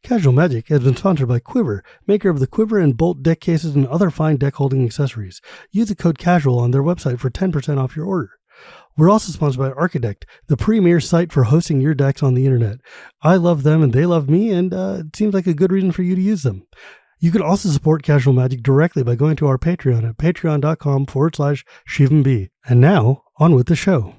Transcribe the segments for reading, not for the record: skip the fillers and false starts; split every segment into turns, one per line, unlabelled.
Casual Magic has been sponsored by Quiver, maker of the Quiver and Bolt deck cases and other fine deck holding accessories. Use the code CASUAL on their website for 10% off your order. We're also sponsored by Architect, the premier site for hosting your decks on the internet. I love them and they love me, and it seems like a good reason for you to use them. You can also support Casual Magic directly by going to our Patreon at patreon.com/ShivamB. And now, on with the show.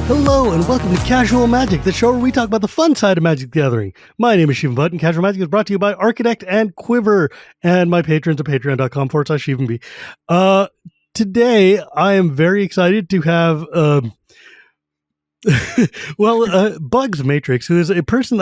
Hello and welcome to Casual Magic, the show where we talk about the fun side of Magic the Gathering. My name is Shivam, Bhatt, and Casual Magic is brought to you by Architect and Quiver, and my patrons at patreon.com/ShivamB. Today, I am very excited to have, Bugs Maytrix, who is a person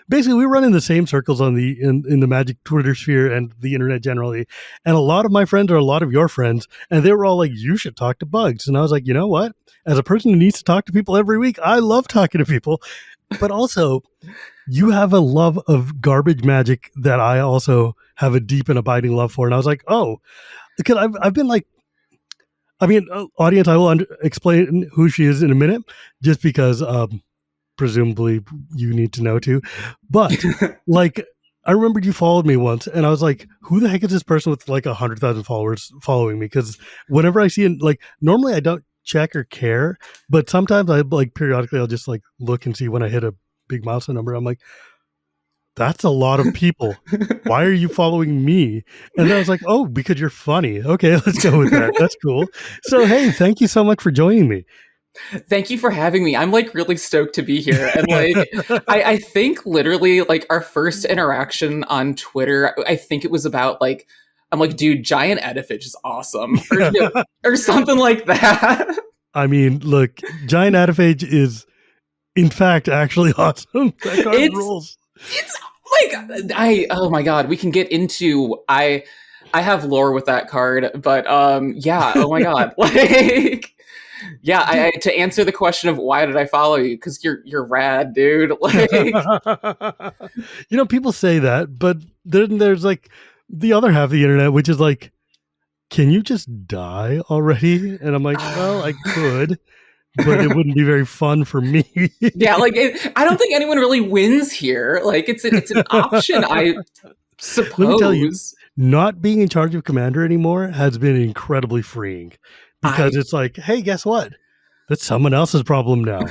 we run in the same circles on in the Magic Twitter sphere and the internet generally, and a lot of my friends are a lot of your friends, and they were all like, you should talk to Bugs, and I was like, you know what? As a person who needs to talk to people every week, I love talking to people. But also, you have a love of garbage magic that I also have a deep and abiding love for. And I was like, oh, because I've been like, audience, I will explain who she is in a minute, just because presumably you need to know too. But like, I remembered you followed me once, and I was like, who the heck is this person with like 100,000 followers following me? Because whenever I see it, like, normally I don't check or care, but sometimes I like periodically I'll just like look and see when I hit a big milestone number. I'm like, that's a lot of people. Why are you following me? And then I was like, oh, because you're funny. Okay, let's go with that. That's cool. So hey, thank you so much for joining me.
Thank you for having me. I'm like really stoked to be here. And like, I think literally like our first interaction on Twitter, I think it was about like, I'm like, dude, giant edifice is awesome. Or something like that.
I mean, look, giant edifice is, in fact, actually awesome. That card rules.
It's like, oh my God, we can get into, I have lore with that card, but yeah, oh my God. Like, yeah, to answer the question of why did I follow you? Because you're rad, dude. Like,
people say that, but then there's like, the other half of the internet, which is like, can you just die already? And I'm like, well, I could, but it wouldn't be very fun for me.
Yeah, like I don't think anyone really wins here. Like it's an option, I suppose.
Let me tell you, not being in charge of Commander anymore has been incredibly freeing, because it's like, hey, guess what? That's someone else's problem now.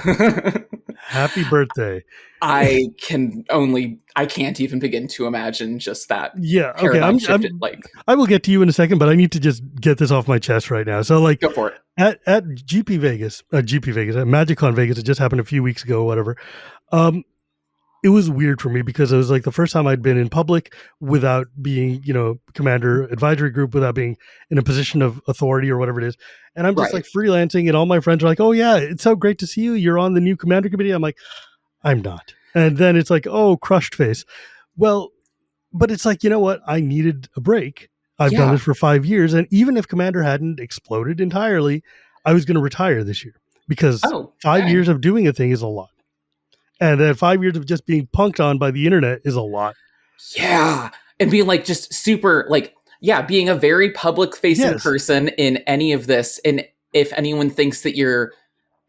Happy birthday.
I can't even begin to imagine just that.
Yeah, okay. I will get to you in a second, but I need to just get this off my chest right now. So like,
go for it.
At MagicCon Vegas, it just happened a few weeks ago or whatever. It was weird for me because it was like the first time I'd been in public without being, Commander Advisory Group, without being in a position of authority or whatever it is. And I'm just like freelancing, and all my friends are like, oh yeah, it's so great to see you. You're on the new Commander Committee. I'm like, I'm not. And then it's like, oh, crushed face. Well, but it's like, you know what? I needed a break. I've done this for 5 years. And even if Commander hadn't exploded entirely, I was going to retire this year, because 5 years of doing a thing is a lot. And then 5 years of just being punked on by the internet is a lot.
Yeah. And being like just super like, being a very public facing person in any of this. And if anyone thinks that you're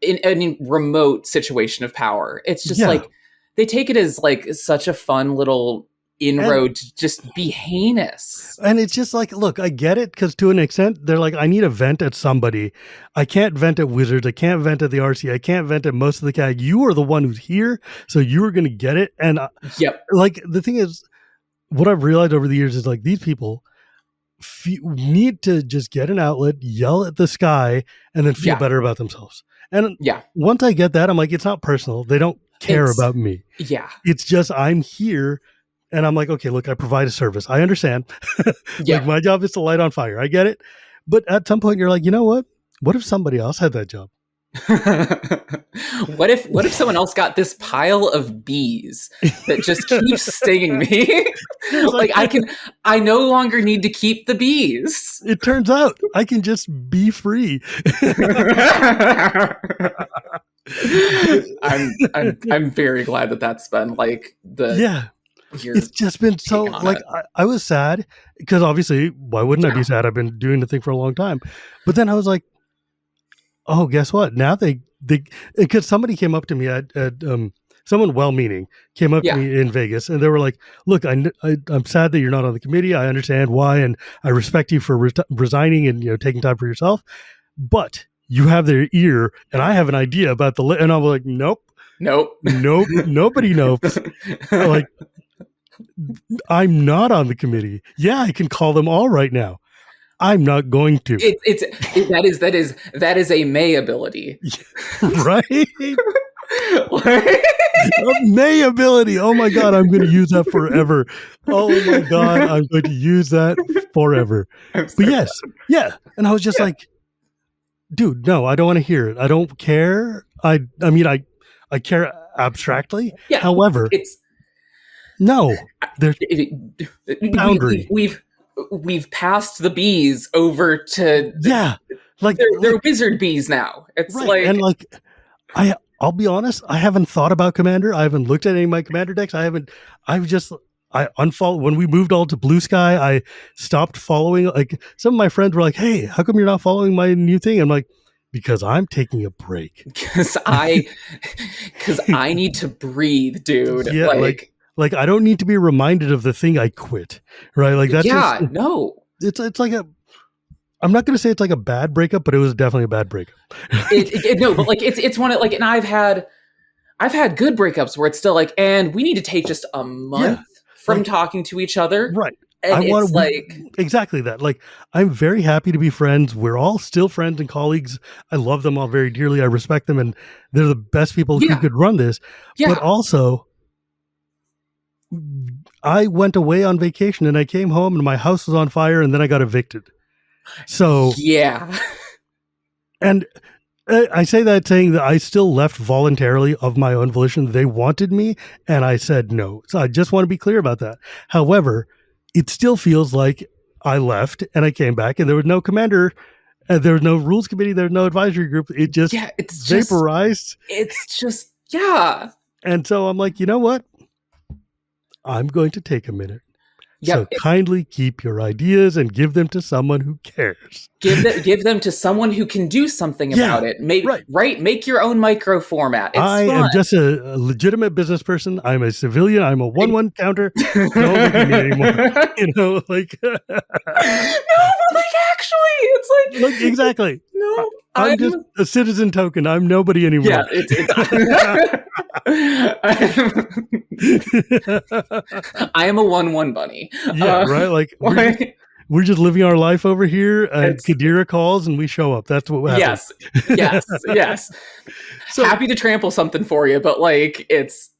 in any remote situation of power, it's just like, they take it as like such a fun little inroad to just be heinous.
And it's just like, look, I get it, because to an extent, they're like, I need a vent at somebody. I can't vent at Wizards. I can't vent at the RC. I can't vent at most of the CAG. You are the one who's here, so you are going to get it. And like, the thing is, what I've realized over the years is like, these people need to just get an outlet, yell at the sky, and then feel better about themselves. And once I get that, I'm like, it's not personal. They don't care about me. Yeah. It's just, I'm here. And I'm like, okay, look, I provide a service. I understand. Like, my job is to light on fire. I get it. But at some point you're like, you know what? What if somebody else had that job?
What if someone else got this pile of bees that just keeps stinging me? Like, I no longer need to keep the bees.
It turns out I can just be free.
I'm very glad that that's been like the
it's just been so like I was sad because obviously why wouldn't I be sad? I've been doing the thing for a long time, but then I was like, oh, guess what? Now they because somebody came up to me at someone well-meaning came up to me in Vegas, and they were like, look, I'm sad that you're not on the committee. I understand why, and I respect you for resigning and taking time for yourself, but you have their ear, and I have an idea about and I was like, nope, nobody knows. Like, I'm not on the committee. Yeah, I can call them all right now. I'm not going to.
That is a May ability,
right? May ability. Oh my god, I'm going to use that forever. Oh my god, I'm going to use that forever. But yes, yeah. And I was just like, dude, no, I don't want to hear it. I don't care. I mean, I care abstractly.
Yeah,
however, there's boundary.
We've passed the bees over to
like
they're wizard bees now. It's
right. And like I'll be honest, I haven't thought about Commander. I haven't looked at any of my Commander decks. I unfollowed when we moved all to Blue Sky. I stopped following. Like some of my friends were like, "Hey, how come you're not following my new thing?" I'm like, because I'm taking a break.
Because I need to breathe, dude.
Yeah, like I don't need to be reminded of the thing I quit, right? Like that's
no.
It's like I'm not going to say it's like a bad breakup, but it was definitely a bad breakup.
No, but like it's one of like, and I've had good breakups where it's still like, and we need to take just a month from talking to each other,
right?
And I want
exactly that. Like, I'm very happy to be friends. We're all still friends and colleagues. I love them all very dearly. I respect them, and they're the best people who could run this. Yeah. But also, I went away on vacation and I came home and my house was on fire and then I got evicted. So and I say that saying that I still left voluntarily of my own volition. They wanted me and I said no. So I just want to be clear about that. However, it still feels like I left and I came back and there was no commander, and there was no rules committee, there's no advisory group. It just vaporized. And so I'm like, you know what? I'm going to take a minute. So kindly keep your ideas and give them to someone who cares.
Give them to someone who can do something about it. Make your own micro format.
I am just a legitimate business person. I'm a civilian. I'm a 1/1 counter. Don't look at me anymore. Like no, but
like actually, it's like
exactly.
No,
I'm just a citizen token. I'm nobody anymore.
Yeah, I am a 1/1 bunny.
Yeah, right. Like we're just living our life over here, and Kadira calls, and we show up. That's what happens.
Yes. So, happy to trample something for you, but like it's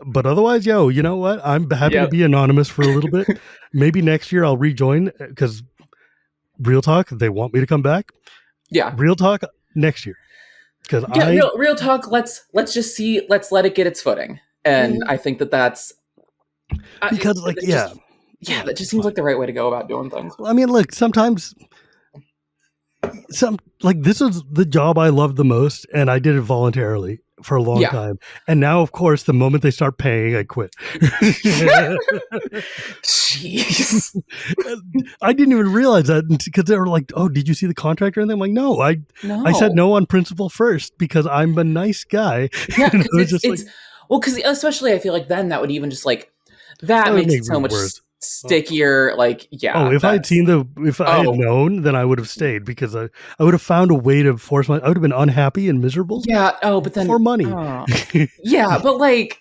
but otherwise, you know what? I'm happy to be anonymous for a little bit. Maybe next year I'll rejoin because real talk, they want me to come back.
Yeah,
real talk next year. Because
real talk. Let's just see. Let's let it get its footing, and I think that's
because
that just seems like the right way to go about doing things.
I mean, look, sometimes this is the job I loved the most, and I did it voluntarily for a long time. And now, of course, the moment they start paying, I quit.
Jeez.
I didn't even realize that because they were like, "Oh, did you see the contract or anything?" I'm like, "No, I said no on principle first because I'm a nice guy."
Yeah, because especially I feel like then that would even just like that makes it so much stickier. Like,
if I had known, then I would have stayed because I would have found a way to force I would have been unhappy and miserable.
Yeah. Oh, but then
for money.
Yeah, but like,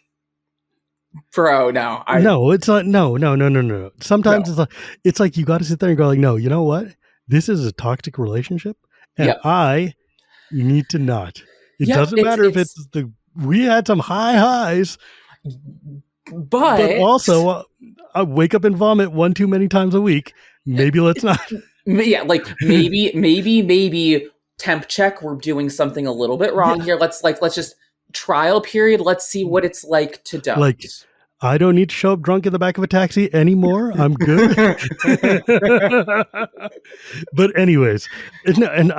bro, no.
It's not. No. Sometimes it's like you got to sit there and go like, no, you know what? This is a toxic relationship, and I need to not. It doesn't matter if it's we had some high highs, but also. I wake up and vomit one too many times a week. Maybe let's not.
Yeah, like maybe temp check. We're doing something a little bit wrong here. Let's just trial period. Let's see what it's like to don't.
Like, I don't need to show up drunk in the back of a taxi anymore. I'm good. But anyways, and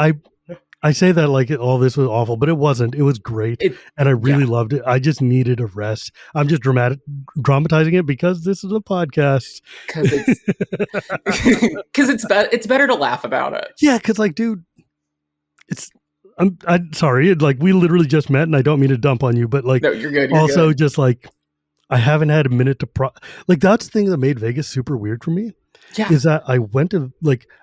I say that like all this was awful, but it wasn't. It was great, and I really loved it. I just needed a rest. I'm just dramatizing it because this is a podcast.
Because it's better to laugh about it.
Yeah, because like, dude, I'm sorry. Like, we literally just met, and I don't mean to dump on you, but like,
no, you're good. You're
also
good.
Just like, I haven't had a minute to like, that's the thing that made Vegas super weird for me.
Yeah.
Is that I went to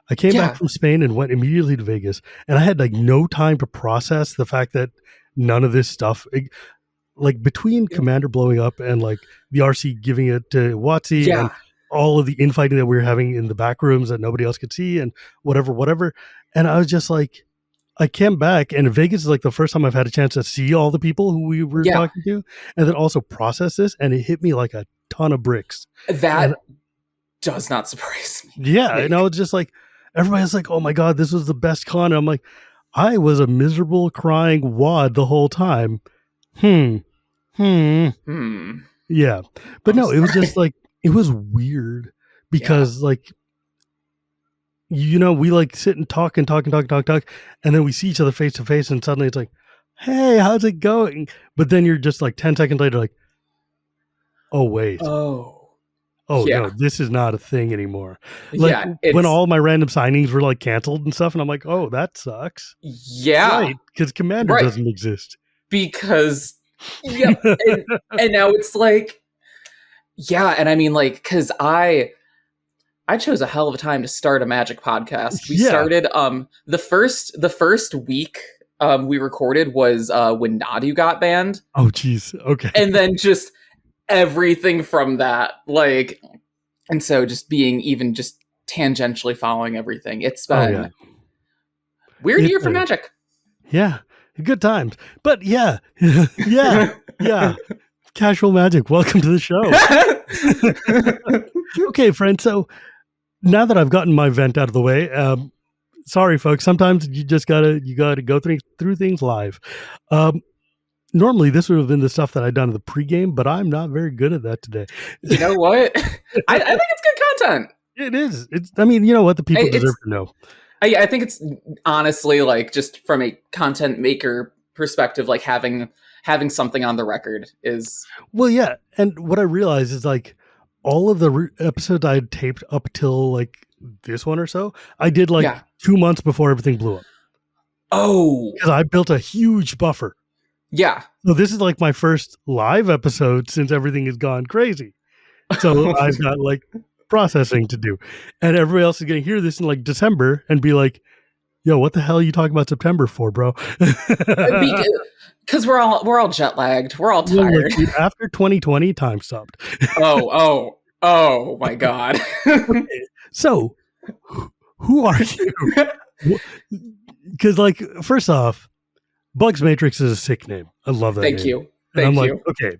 I came back from Spain and went immediately to Vegas, and I had like no time to process the fact that none of this stuff, like between Commander blowing up and like the RC giving it to Watsy and all of the infighting that we were having in the back rooms that nobody else could see and whatever. And I was just like, I came back, and Vegas is like the first time I've had a chance to see all the people who we were talking to, and then also process this, and it hit me like a ton of bricks.
That does not surprise me.
Yeah, and I was just like, everybody's like, "Oh my god, this was the best con." And I'm like, I was a miserable, crying wad the whole time. Yeah, but no, it was just like, it was weird because like, we like sit and talk, and then we see each other face to face, and suddenly it's like, "Hey, how's it going?" But then you're just like 10 seconds later, like, "Oh wait, no, this is not a thing anymore." Like when all my random signings were like canceled and stuff, and I'm like, "Oh, that sucks."
Yeah,
right, because Commander doesn't exist.
Because and now it's like, and I mean, like, because I chose a hell of a time to start a Magic podcast. We started the first week we recorded was when Nadu got banned.
Oh geez, okay.
And then just everything from that, like, and so just being even just tangentially following everything. It's been weird year for Magic.
Yeah, good times. But yeah. Casual Magic, welcome to the show. Okay, friend. So now that I've gotten my vent out of the way, sorry, folks. Sometimes you just gotta go through things live. Normally, this would have been the stuff that I'd done in the pregame, but I'm not very good at that today.
You know what? I think it's good content.
It is. I mean, you know what? The people deserve to know.
I think it's honestly, like, just from a content maker perspective, like having something on the record is...
Well, yeah. And what I realized is, like, all of the episodes I had taped up till like this one or so, I did like 2 months before everything blew up.
Oh,
because I built a huge buffer.
Yeah.
So this is like my first live episode since everything has gone crazy. So I've got like processing to do. And everybody else is going to hear this in like December and be like, "Yo, what the hell are you talking about September for, bro?"
Because we're all jet lagged. We're all tired.
Dude, after 2020, time stopped.
Oh my God.
Okay, so who are you? Because like, first off, Bugs Maytrix is a sick name. I love that.
Thank
name.
you. Thank you.
Like, okay,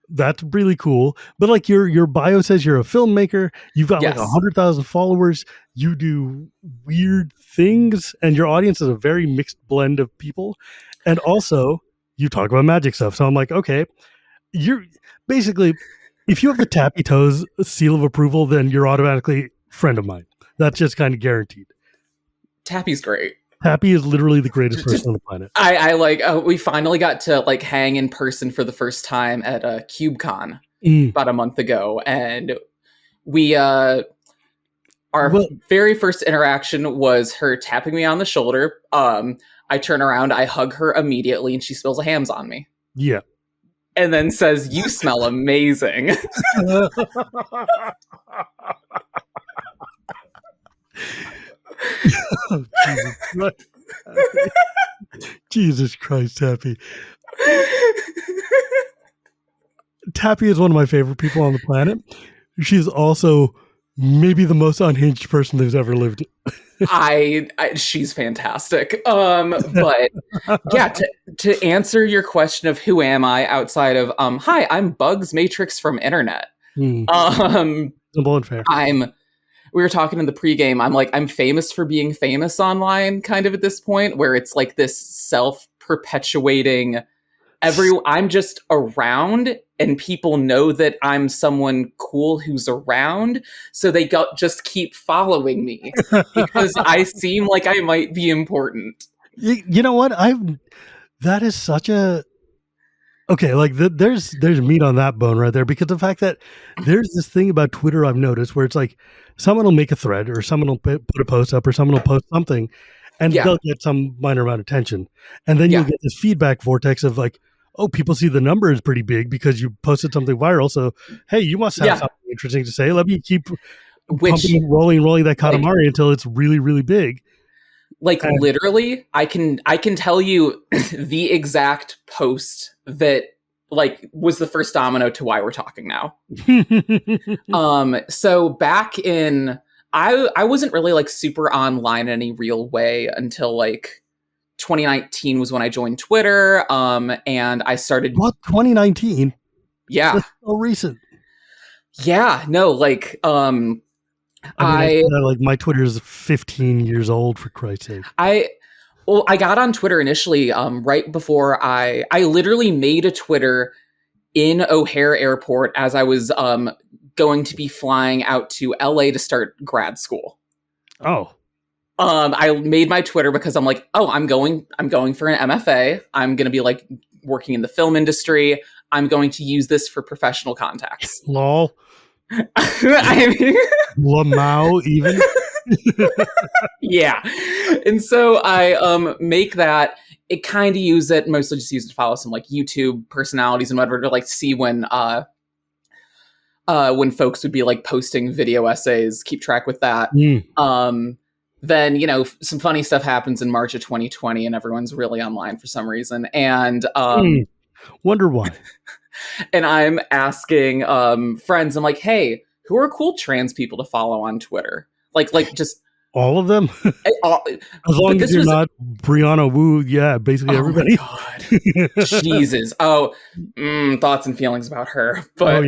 that's really cool. But like your bio says you're a filmmaker. You've got like 100,000 followers. You do weird things, and your audience is a very mixed blend of people. And also, you talk about magic stuff. So I'm like, okay, you're basically, if you have the Tappy Toes seal of approval, then you're automatically a friend of mine. That's just kind of guaranteed.
Tappy's great.
Tappy is literally the greatest person on the planet.
I like, we finally got to like hang in person for the first time at CubeCon about a month ago. And we, our very first interaction was her tapping me on the shoulder. I turn around, I hug her immediately, and she spills a Hams on me.
Yeah.
And then says, "You smell amazing."
Oh, Jesus Christ, Tappy. Tappy is one of my favorite people on the planet. She's also maybe the most unhinged person who's ever lived.
She's fantastic. But yeah, to answer your question of who am I outside of hi, I'm Bugs Maytrix from Internet.
Simple and fair.
We were talking in the pregame. I'm famous for being famous online, kind of at this point, where it's like this self-perpetuating. I'm just around, and people know that I'm someone cool who's around, so they just keep following me because I seem like I might be important.
You know what? That is such a okay. Like there's meat on that bone right there, because the fact that there's this thing about Twitter I've noticed where it's like someone will make a thread or someone will put a post up or someone will post something, and they'll get some minor amount of attention, and then you'll get this feedback vortex of like, oh, people see the number is pretty big because you posted something viral. So hey, you must have something interesting to say. Let me keep pumping, rolling that Katamari until it's really, really big.
Like literally, I can tell you the exact post that like was the first domino to why we're talking now. So back in I wasn't really like super online in any real way until like 2019 was when I joined Twitter. And I started
2019.
Yeah.
That's so recent.
Yeah, no, like
I like my Twitter is 15 years old, for Christ's sake.
I got on Twitter initially right before I literally made a Twitter in O'Hare Airport as I was going to be flying out to LA to start grad school.
Oh.
I made my Twitter because I'm like, oh, I'm going for an MFA. I'm going to be like working in the film industry. I'm going to use this for professional contacts.
Lol.
I mean,
Lamau even.
Yeah. And so I make that. It kind of use it, mostly just use it to follow some like YouTube personalities and whatever to like see when folks would be like posting video essays, keep track with that. Then, you know, some funny stuff happens in March of 2020 and everyone's really online for some reason. And
wonder why.
And I'm asking friends, I'm like, hey, who are cool trans people to follow on Twitter? Like just
all of them? As long as you're not Brianna Wu, yeah, basically everybody.
Oh my God. Jesus. Oh, thoughts and feelings about her. But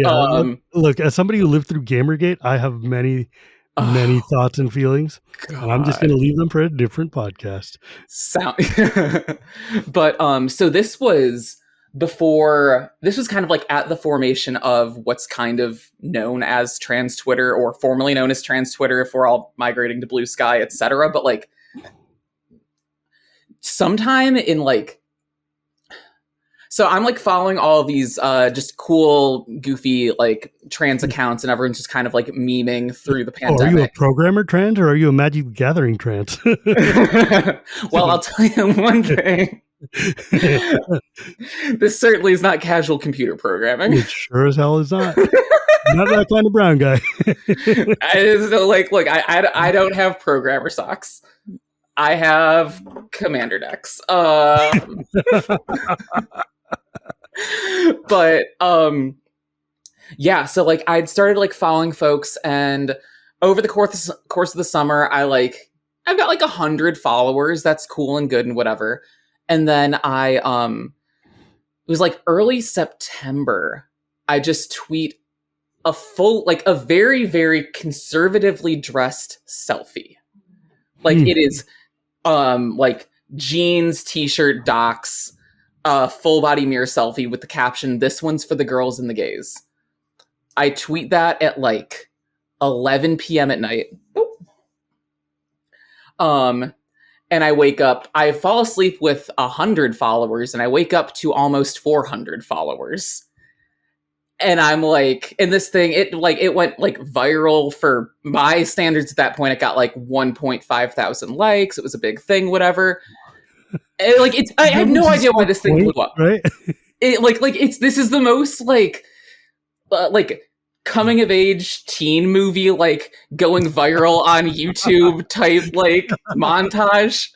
look, as somebody who lived through Gamergate, I have many thoughts and feelings. God. And I'm just going to leave them for a different podcast.
But so this was kind of like at the formation of what's kind of known as trans Twitter, or formerly known as trans Twitter if we're all migrating to Blue Sky, etc. But like sometime in like, so I'm like following all of these just cool, goofy like trans accounts, and everyone's just kind of like memeing through the pandemic.
Are you a programmer trans or are you a Magic the Gathering trans?
Well, I'll tell you one thing. This certainly is not casual computer programming.
It sure as hell is not. Not that kind of brown guy.
Look, I don't have programmer socks. I have commander decks. But yeah, so like I'd started like following folks, and over the course of the summer, I've got like 100 followers. That's cool and good and whatever. And then it was like early September, I just tweet a very, very conservatively dressed selfie. Like it is like jeans, t-shirt, docs, full body mirror selfie with the caption, "This one's for the girls and the gays." I tweet that at like 11 p.m. at night. And I wake up, I fall asleep with 100 followers, and I wake up to almost 400 followers. And I'm like, and this thing, it went like viral for my standards at that point. It got like 1.5 thousand likes. It was a big thing, whatever. And I have no idea why this thing blew up.
Right?
This is the most like coming of age teen movie, like going viral on YouTube type like montage.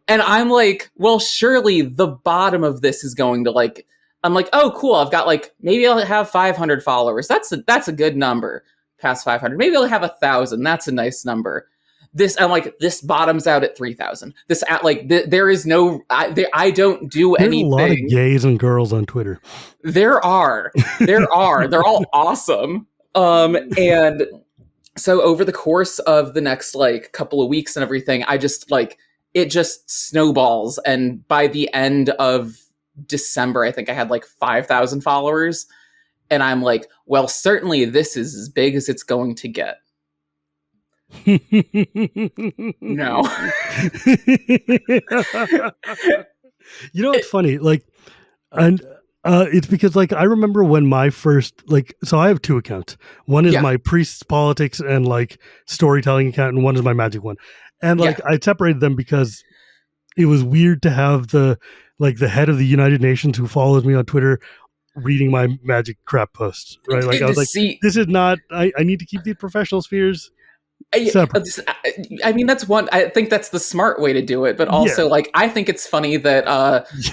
And I'm like, well, surely the bottom of this is going to like, I'm like, oh, cool. I've got like, maybe I'll have 500 followers. That's a good number. Past 500. Maybe I'll have 1,000. That's a nice number. I'm like, this bottoms out at 3,000. This at like, there is no, I don't do anything.
There's a lot of gays and girls on Twitter.
They're all awesome. And so over the course of the next like couple of weeks and everything, I just like, it just snowballs. And by the end of December, I think I had like 5,000 followers. And I'm like, well, certainly this is as big as it's going to get. No.
You know, it's funny, like, and it's because, like, I remember when my first, like, so I have two accounts. One is my priest's politics and like storytelling account, and one is my magic one. And like, I separated them because it was weird to have the head of the United Nations who follows me on Twitter reading my magic crap posts, right? Like, I was like, this is not. I need to keep the professional spheres.
I mean, that's one. I think that's the smart way to do it, but also, like, I think it's funny that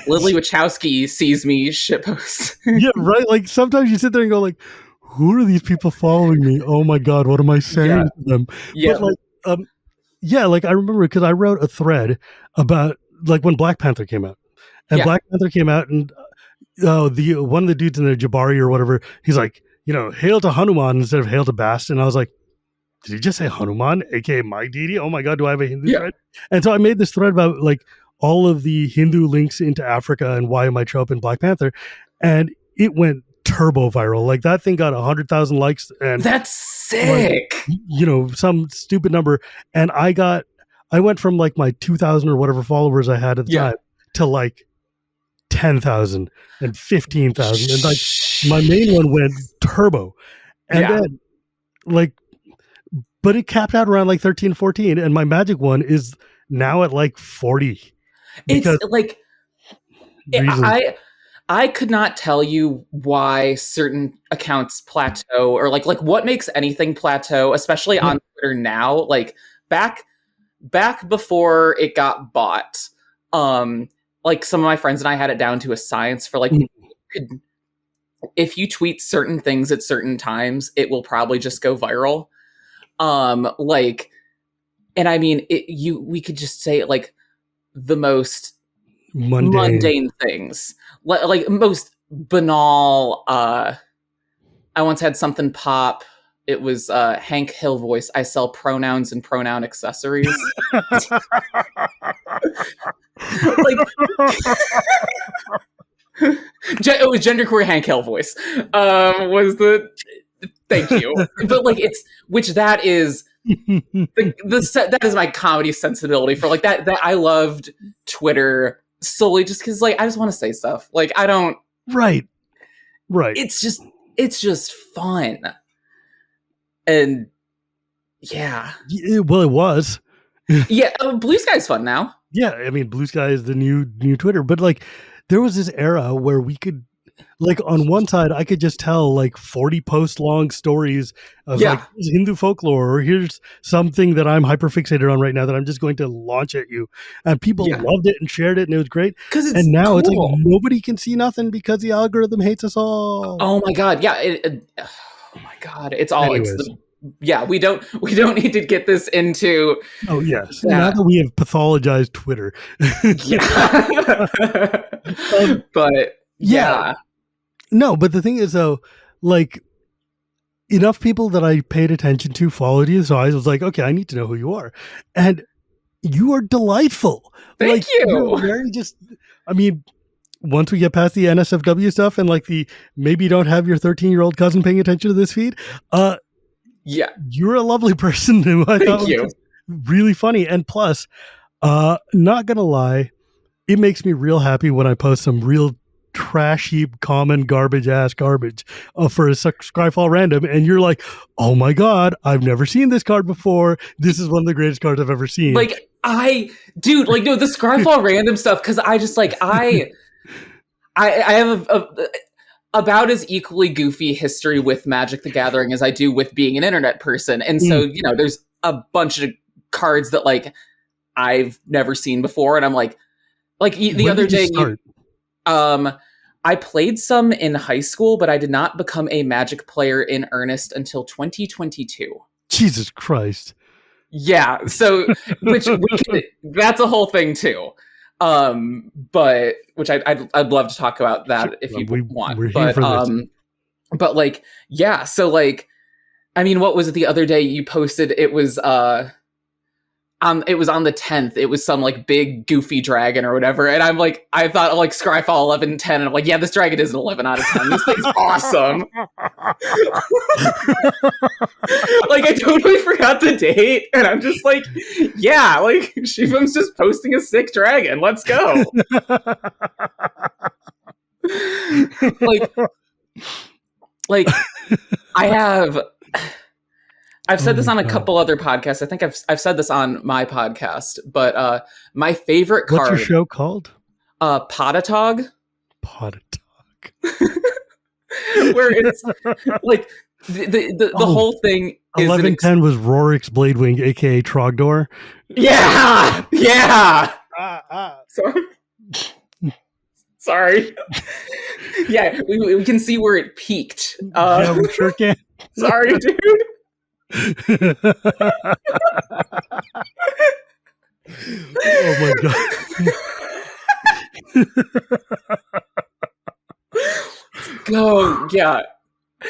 Lily Wachowski sees me shitpost.
Yeah, right. Like, sometimes you sit there and go, like, who are these people following me? Oh my god, what am I saying to them?
Yeah,
but like, like, I remember because I wrote a thread about like when Black Panther came out, and Black Panther came out, and the one of the dudes in there, Jabari or whatever, he's like, hail to Hanuman instead of hail to Bast, and I was like, did he just say Hanuman, aka my deity? Oh my god, do I have a Hindu thread? And so I made this thread about like all of the Hindu links into Africa and why it might show up in Black Panther, and it went turbo viral. Like, that thing got 100,000 likes, and
that's sick.
Like, some stupid number, and I went from like my 2,000 or whatever followers I had at the time to like 10,000 and 15,000, and like my main one went turbo, and then like. But it capped out around like 13, 14, and my magic one is now at like 40.
It's like, I could not tell you why certain accounts plateau, or like what makes anything plateau, especially on Twitter now. Like, back before it got bought, like, some of my friends and I had it down to a science for like, if you tweet certain things at certain times, it will probably just go viral. Like, and I mean, we could just say like the most mundane things, like most banal. I once had something pop. It was Hank Hill voice. I sell pronouns and pronoun accessories. Like, it was genderqueer Hank Hill voice. Was the thank you, but like, that is that is my comedy sensibility for like that I loved Twitter solely just because, like, I just want to say stuff. Like, I don't
right.
It's just fun, and
well, it was.
Blue Sky's fun now. Yeah,
I mean, Blue Sky is the new Twitter, but like, there was this era where we could, like, on one side, I could just tell like 40 post long stories of like, here's Hindu folklore, or here's something that I'm hyperfixated on right now that I'm just going to launch at you. And people loved it and shared it, and it was great. And now it's like nobody can see nothing because the algorithm hates us all.
Oh my god, oh my god, it's all. Anyways. We don't need to get this into.
Oh yes, now that we have pathologized Twitter.
But
no, but the thing is, though, like, enough people that I paid attention to followed you, so I was like, okay, I need to know who you are, and you are delightful.
Thank you.
You're very I mean, once we get past the NSFW stuff and like the maybe you don't have your 13-year-old cousin paying attention to this feed, you're a lovely person who I thought was really funny, and plus, not gonna lie, it makes me real happy when I post some real trash heap, common garbage for a Scryfall random, and you're like, oh my god, I've never seen this card before. This is one of the greatest cards I've ever seen.
Like, no, the Scryfall random stuff, because I just like I have about as equally goofy history with Magic the Gathering as I do with being an internet person, and so there's a bunch of cards that like I've never seen before, and I'm like the other day. I played some in high school, but I did not become a Magic player in earnest until 2022.
Jesus Christ.
Yeah, so that's a whole thing too. But which I'd love to talk about that if you want. But like, so like, I mean, what was it the other day you posted? It was it was on the 10th. It was some like big goofy dragon or whatever. And I'm like, I thought like Scryfall 11, 10. And I'm like, yeah, this dragon is an 11 out of 10. This thing's awesome. Like, I totally forgot the date. And I'm just like, yeah, like Shivam's just posting a sick dragon. Let's go. like I've said this on a couple other podcasts. I think I've said this on my podcast, but my favorite card.
What's your show called?
Podatog.
Podatog.
Where it's like the whole thing is
1110 was Rorik's Bladewing, aka Trogdor.
Yeah. Sorry. Yeah, we can see where it peaked.
Yeah, we sure can.
Sorry, dude.
Oh my god.
Go, yeah.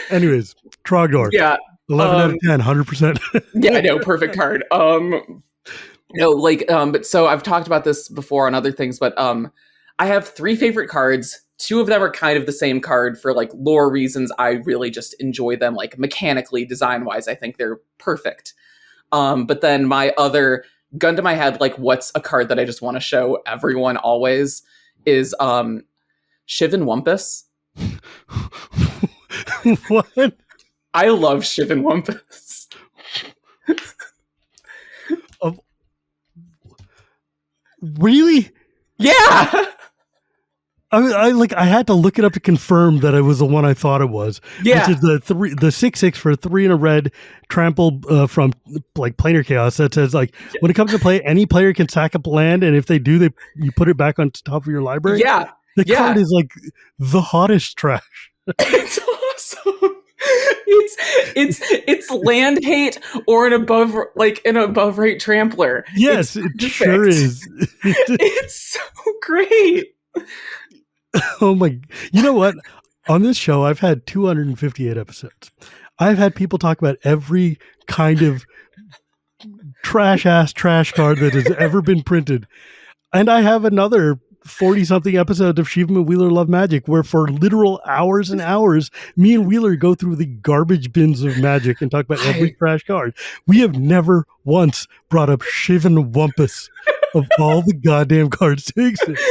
Anyways, Trogdor.
Yeah.
11 out of 10, 100%.
Yeah, I know, perfect card. But so I've talked about this before on other things, but I have 3 favorite cards. 2 of them are kind of the same card for like lore reasons. I really just enjoy them, like mechanically, design wise. I think they're perfect. But then my other gun to my head, like what's a card that I just want to show everyone always is Shivan Wumpus.
What?
I love Shivan Wumpus.
Really?
Yeah.
I had to look it up to confirm that it was the one I thought it was.
Yeah.
Which is the 6/6 for 3 in a red trample from like planar chaos that says like when it comes to play, any player can sack up land, and if they do, you put it back on top of your library.
Yeah.
The card is like the hottest trash.
It's awesome. It's land hate or an above rate trampler.
Yes, it sure is.
It's so great.
Oh my! You know what? On this show, I've had 258 episodes. I've had people talk about every kind of trash card that has ever been printed, and I have another 40-something episodes of Shivam and Wheeler Love Magic, where for literal hours and hours, me and Wheeler go through the garbage bins of Magic and talk about every trash card. We have never once brought up Shivan Wumpus of all the goddamn cards to exist.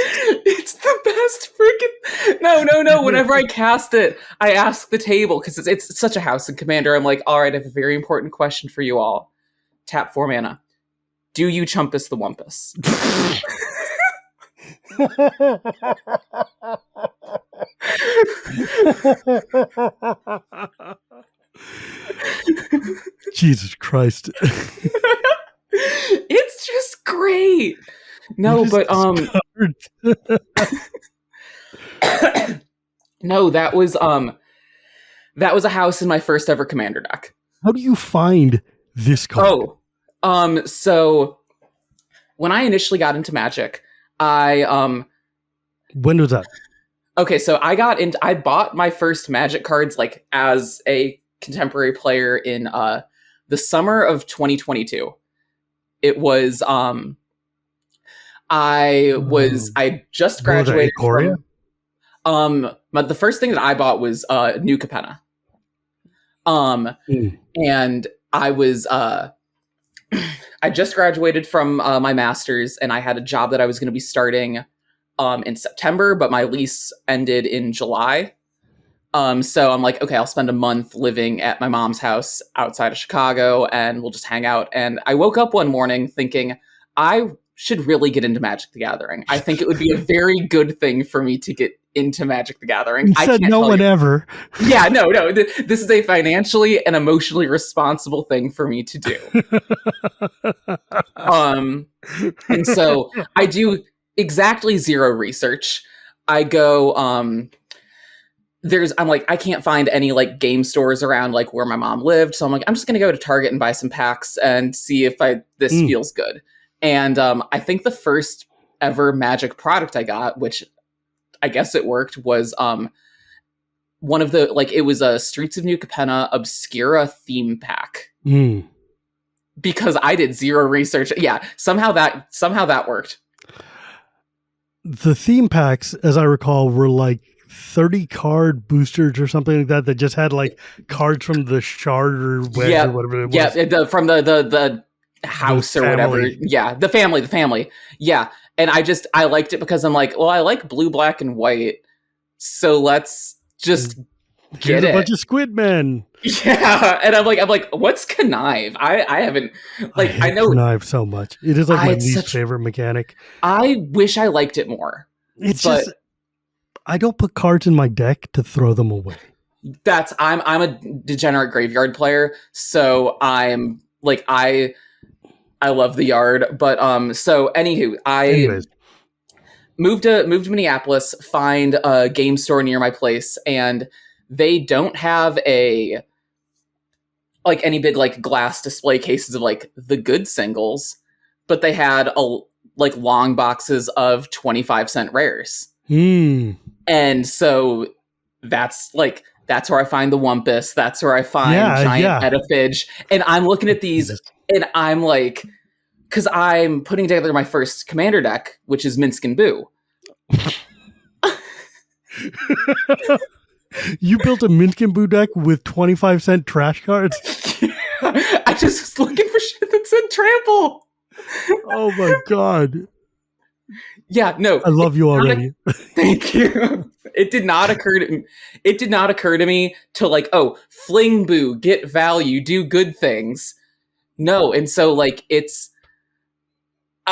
It's the best freaking... No. Whenever I cast it, I ask the table, because it's such a house in Commander. I'm like, all right, I have a very important question for you all. Tap 4 mana. Do you chumpus the Wumpus?
Jesus Christ.
It's just great. No, but no, that was a house in my first ever Commander deck.
How do you find this card?
So when I initially got into Magic, when
was that?
Okay, so I bought my first Magic cards like as a contemporary player in the summer of 2022. It was I just graduated from but the first thing that I bought was New Capenna. And I was I just graduated from my master's, and I had a job that I was going to be starting in September, but my lease ended in July. So I'm like, okay, I'll spend a month living at my mom's house outside of Chicago, and we'll just hang out. And I woke up one morning thinking, I should really get into Magic the Gathering. I think it would be a very good thing for me to get into Magic the Gathering.
You said no one ever.
Yeah, no. This is a financially and emotionally responsible thing for me to do. And so I do exactly zero research. I go, I'm like, I can't find any like game stores around like where my mom lived. So I'm like, I'm just going to go to Target and buy some packs and see if this feels good. And I think the first ever Magic product I got, which I guess it worked, was one of the, like, it was a Streets of New Capenna Obscura theme pack. because I did zero research. Yeah, somehow that worked.
The theme packs, as I recall, were like 30 card boosters or something like that just had like cards from the shard or wedge or whatever it was.
Yeah, from the house or whatever. Yeah, the family. Yeah, and I liked it because I'm like, well, I like blue, black, and white, so let's just get
a bunch of squid men.
Yeah, and I'm like, what's connive? I haven't I know
connive so much. It is like my least favorite mechanic.
I wish I liked it more.
It's just I don't put cards in my deck to throw them away.
I'm a degenerate graveyard player, so I'm like I love the yard, but so anywho, Anyways. moved to Minneapolis, find a game store near my place, and they don't have any big like glass display cases of like the good singles, but they had like long boxes of 25-cent rares. And so that's where I find the Wumpus. That's where I find giant edifice. And I'm looking at these and I'm like, because I'm putting together my first commander deck, which is Minsk and Boo.
You built a Minsk and Boo deck with 25-cent trash cards?
I just was looking for shit that said trample.
Oh my god.
Yeah, no.
I love you already.
Thank you. It did not occur to me to like, oh, fling Boo, get value, do good things. No, and so like it's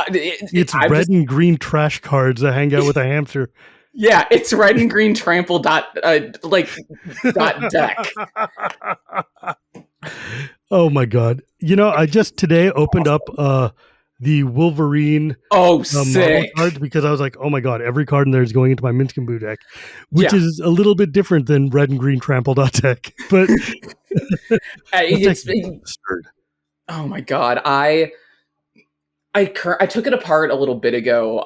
red and green trash cards that hang out with a hamster.
Yeah, it's red and green trample dot deck.
Oh my god! You know, I just today opened up the Wolverine
sick
cards because I was like, oh my god, every card in there is going into my Minsk and Boo deck, which is a little bit different than red and green trample dot deck. But
oh my god, I took it apart a little bit ago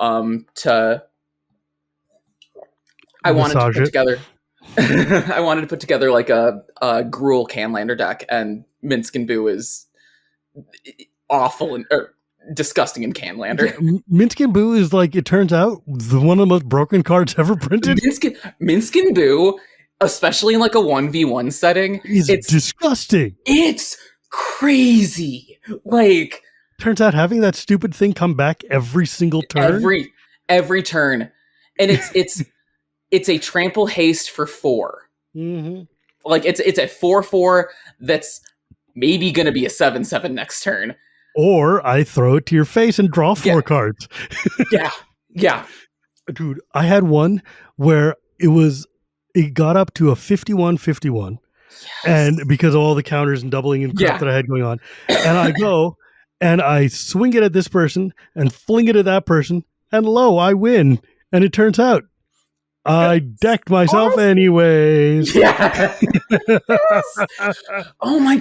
I wanted to put together like a Gruul Canlander deck, and Minsk and Boo is awful and disgusting in Canlander.
Yeah, Minsk and Boo is like, it turns out, one of the most broken cards ever printed.
Minsk and Boo, especially in like a 1v1 setting,
it's disgusting.
It's crazy. Like,
turns out having that stupid thing come back every single turn.
Every turn. And it's a trample haste for 4.
Mm-hmm.
Like it's a 4/4 that's maybe going to be a 7/7 next turn.
Or I throw it to your face and draw 4 cards.
Yeah.
Dude, I had one where it got up to a 51-51. Yes. And because of all the counters and doubling and crap that I had going on. And I go and I swing it at this person and fling it at that person. And lo, I win. And it turns out I decked myself anyways.
Yeah. Yes. Oh my,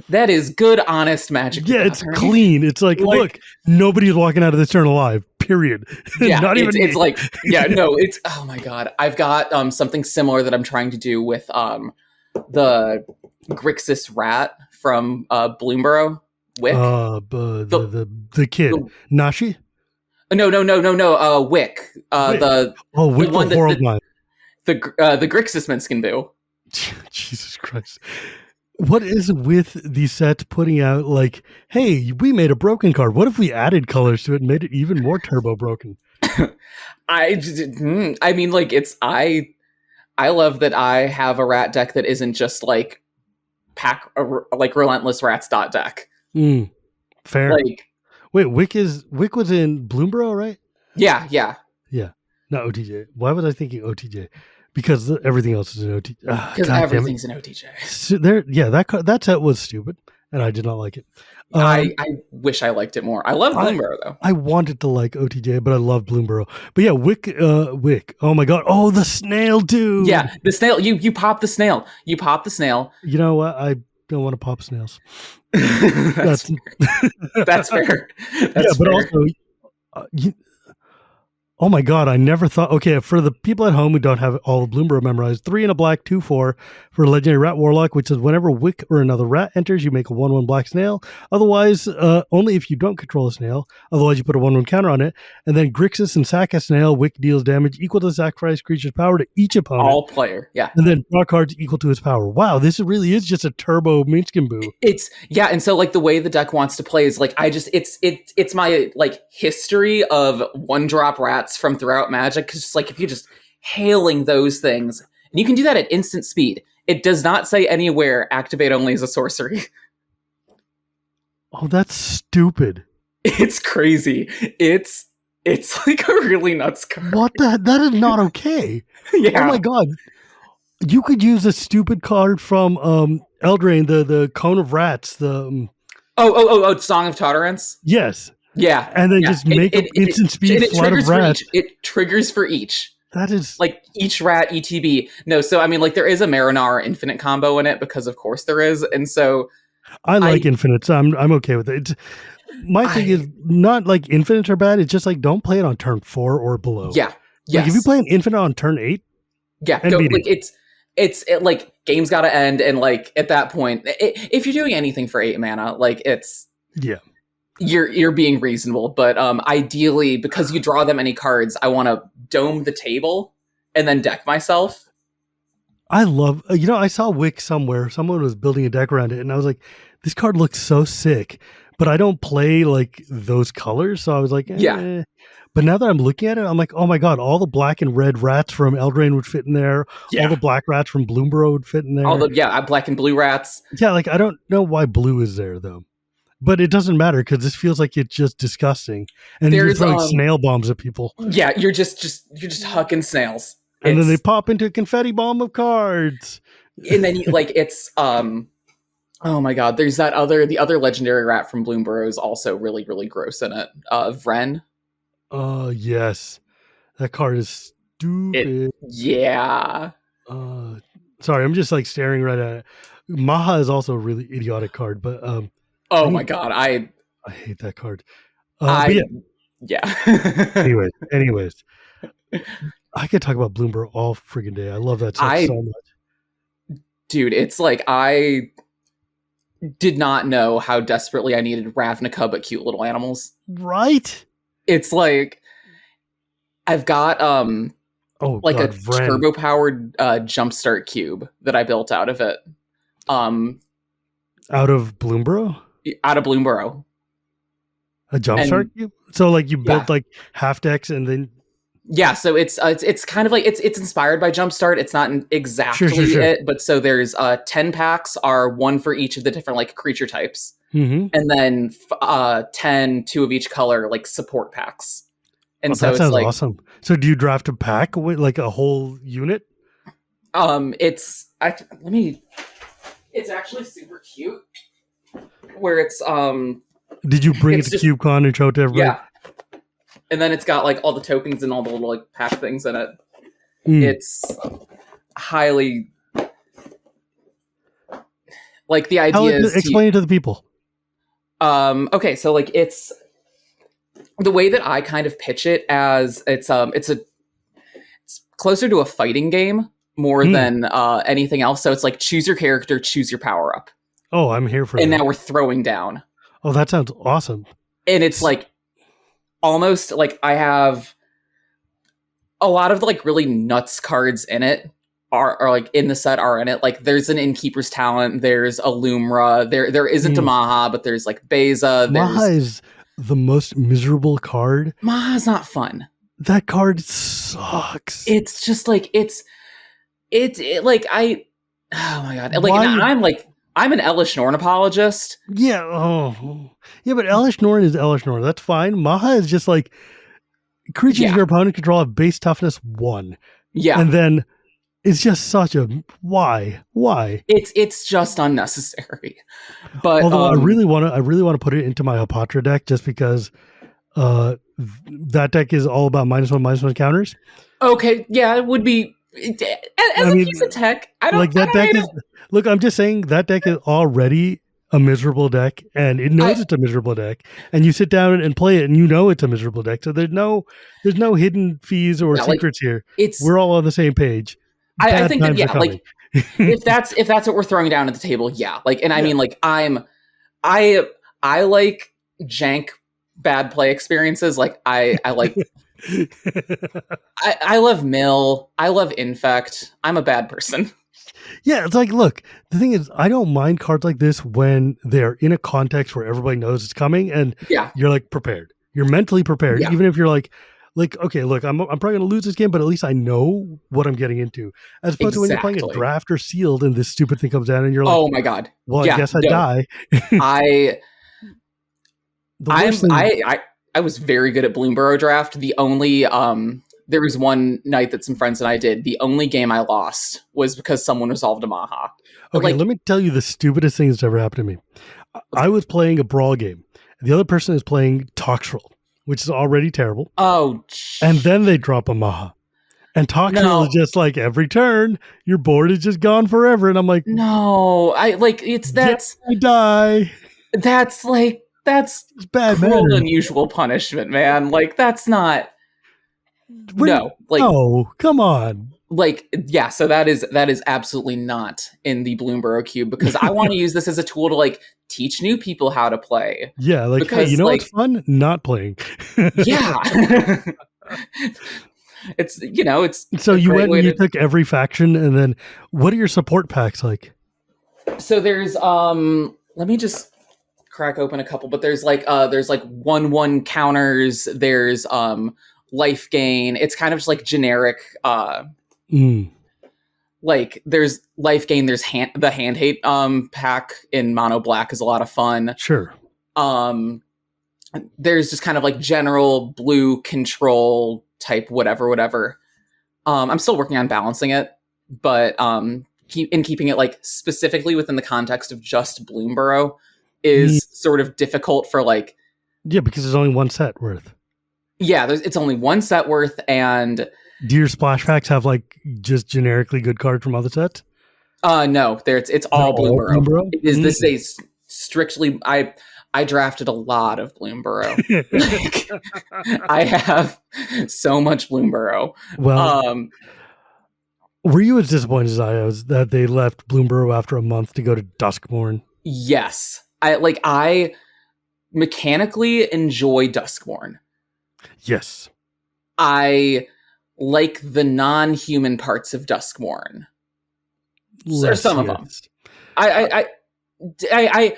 that is good, honest Magic.
Yeah, it's clean. It's like, look, nobody's walking out of this turn alive. Period.
Yeah, not even it's like, yeah, no, it's, oh my god. I've got something similar that I'm trying to do with the Grixis rat from Bloomburrow. Wick.
The kid. Nashi?
No. Wick.
Wick the one that
the Grixis Minsk and Boo.
Jesus Christ. What is with these sets putting out like, hey, we made a broken card. What if we added colors to it and made it even more turbo broken?
I mean, like, I love that I have a rat deck that isn't just like like Relentless Rats deck.
Fair.
Like,
wait, Wick was in Bloomburrow, right?
Yeah.
Not OTJ. Why was I thinking OTJ? Because everything else is in OTJ.
Because everything's in OTJ.
So that set was stupid, and I did not like it.
I wish I liked it more. I love Bloomburrow, though.
I wanted to like OTJ, but I love Bloomburrow. But yeah, Wick. Oh my god. Oh, the snail too.
Yeah, the snail. You pop the snail. You pop the snail.
You know what? I don't want to pop snails.
That's fair. That's
but
fair.
Oh my god, I never thought. Okay, for the people at home who don't have all of Bloomburrow memorized, 3 in a black, 2/4 for Legendary Rat Warlock, which is whenever Wick or another rat enters, you make a 1/1 black snail. Otherwise, only if you don't control a snail. Otherwise, you put a 1/1 counter on it. And then Grixis and sack a snail. Wick deals damage equal to the sacrifice creature's power to each opponent.
All player, yeah.
And then draw cards equal to his power. Wow, this really is just a turbo Minchkin Boo.
It's and so like the way the deck wants to play is like it's my like history of 1-drop rats from throughout Magic, because like if you just hailing those things, and you can do that at instant speed. It does not say anywhere activate only as a sorcery.
Oh, that's stupid.
It's crazy. It's like a really nuts card.
What the? That is not okay.
Yeah.
Oh my god. You could use a stupid card from Eldraine, the Cone of Rats. The
Song of Totterance?
Yes.
Yeah.
And then just make an instant speed flood of rats.
It triggers for each.
That is
like each rat ETB. No, so I mean, like there is a Marinar infinite combo in it, because of course there is, and so
I like infinites. I'm okay with it. My thing is not like infinites are bad. It's just like don't play it on turn 4 or below.
Yeah.
Like if you play an infinite on turn 8,
it's like game's got to end, and like at that point, if you're doing anything for 8 mana, like it's you're being reasonable, but ideally, because you draw that many cards, I want to dome the table and then deck myself.
I love, I saw Wick somewhere. Someone was building a deck around it, and I was like, this card looks so sick, but I don't play like those colors, so I was like,
yeah.
But now that I'm looking at it, I'm like, oh my god, all the black and red rats from Eldraine would fit in there. Yeah. All the black rats from Bloomburrow would fit in there.
All the black and blue rats.
Yeah, like I don't know why blue is there though. But it doesn't matter because this feels like it's just disgusting, and you're throwing snail bombs at people.
Yeah, you're just hucking snails,
and then they pop into a confetti bomb of cards.
And then it's oh my god, there's the other legendary rat from Bloomburrow is also really really gross in it. Vren.
Oh yes, that card is stupid. Sorry, I'm just like staring right at it. Maha is also a really idiotic card, but
oh my god, I
hate that card. Anyways, I could talk about Bloomburrow all friggin' day. I love that set so much.
Dude, it's like I did not know how desperately I needed Ravnica but cute little animals.
Right?
It's like I've got turbo powered jumpstart cube that I built out of it.
Out of Bloomburrow?
Out of Bloomburrow.
A jumpstart cube? So like you built like half decks and then
so it's kind of like it's inspired by Jumpstart. It's not exactly it, but so there's 10 packs are one for each of the different like creature types.
Mm-hmm.
And then 10, 2 of each color, like support packs. And so
that
it's
sounds
like
awesome. So do you draft a pack with like a whole unit?
It's actually super cute. Where it's
did you bring it to CubeCon and show it to everybody?
Yeah. And then it's got like all the tokens and all the little like pack things in it. It's highly like the idea is
explain it to the people.
Okay, so like it's the way that I kind of pitch it as it's closer to a fighting game more than anything else. So it's like choose your character, choose your power up.
Oh, I'm here for that.
And now we're throwing down.
Oh, that sounds awesome.
And it's like almost like I have a lot of like really nuts cards in it are like in the set are in it. Like there's an Innkeeper's Talent, there's a Lumra, there isn't a Maha, but there's like Beza.
Maha is the most miserable card.
Maha's not fun.
That card sucks.
It's just like it's like oh my god. Like I'm an Elish Norn apologist.
Yeah. Oh. Yeah, but Elish Norn is Elish Norn. That's fine. Maha is just like creatures your opponent control have base toughness 1.
Yeah.
And then it's just such a why?
It's just unnecessary. But
although I really want to put it into my Hapatra deck just because that deck is all about -1/-1 counters.
Okay, yeah, it would be as a piece of tech. I don't
like that deck is. Look, I'm just saying that deck is already a miserable deck, and it knows it's a miserable deck, and you sit down and play it, and you know it's a miserable deck. So there's no hidden fees or secrets here. We're all on the same page.
I think that like if that's what we're throwing down at the table, I mean, like I like jank bad play experiences. Like I like I love mill. I love infect. I'm a bad person.
Yeah, it's like, look, the thing is, I don't mind cards like this when they're in a context where everybody knows it's coming, and you're like prepared. You're mentally prepared, even if you're like, okay, look, I'm probably going to lose this game, but at least I know what I'm getting into. As opposed to when you're playing a draft or sealed, and this stupid thing comes down, and you're like, oh
my god,
well, I guess I die.
I was very good at Bloomburrow draft. The only there was one night that some friends and I did. The only game I lost was because someone resolved a Maha.
Okay, let me tell you the stupidest thing that's ever happened to me. I was playing a brawl game. The other person is playing Toxtrol, which is already terrible.
Oh,
and then they drop a Maha. And Toxtrol is just like, every turn, your board is just gone forever. And I'm like,
no, I die. That's bad, cruel and unusual punishment, man. Like, that's not.
No, come on.
So that is absolutely not in the Bloomburrow cube, because I want to use this as a tool to like teach new people how to play.
Yeah, like, because, hey, you know what's fun? Not playing.
Yeah. It's
so you went and you took every faction, and then what are your support packs like?
So there's let me just crack open a couple, but there's 1/1 counters, there's life gain. It's kind of just like generic like there's life gain, there's the hand hate pack in mono black is a lot of fun.
Sure.
There's just kind of like general blue control type whatever. I'm still working on balancing it, but keeping it like specifically within the context of just Bloomburrow is sort of difficult for like
because there's only one set worth.
It's only one set worth. And
do your splash packs have like just generically good cards from other sets?
No, it's all Bloomburrow. This is a strictly I drafted a lot of Bloomburrow. I have so much Bloomburrow.
Well, were you as disappointed as I was that they left Bloomburrow after a month to go to Duskmourn?
Yes. I mechanically enjoy Duskmourn.
Yes.
I like the non-human parts of Duskmourn. Or some of them. I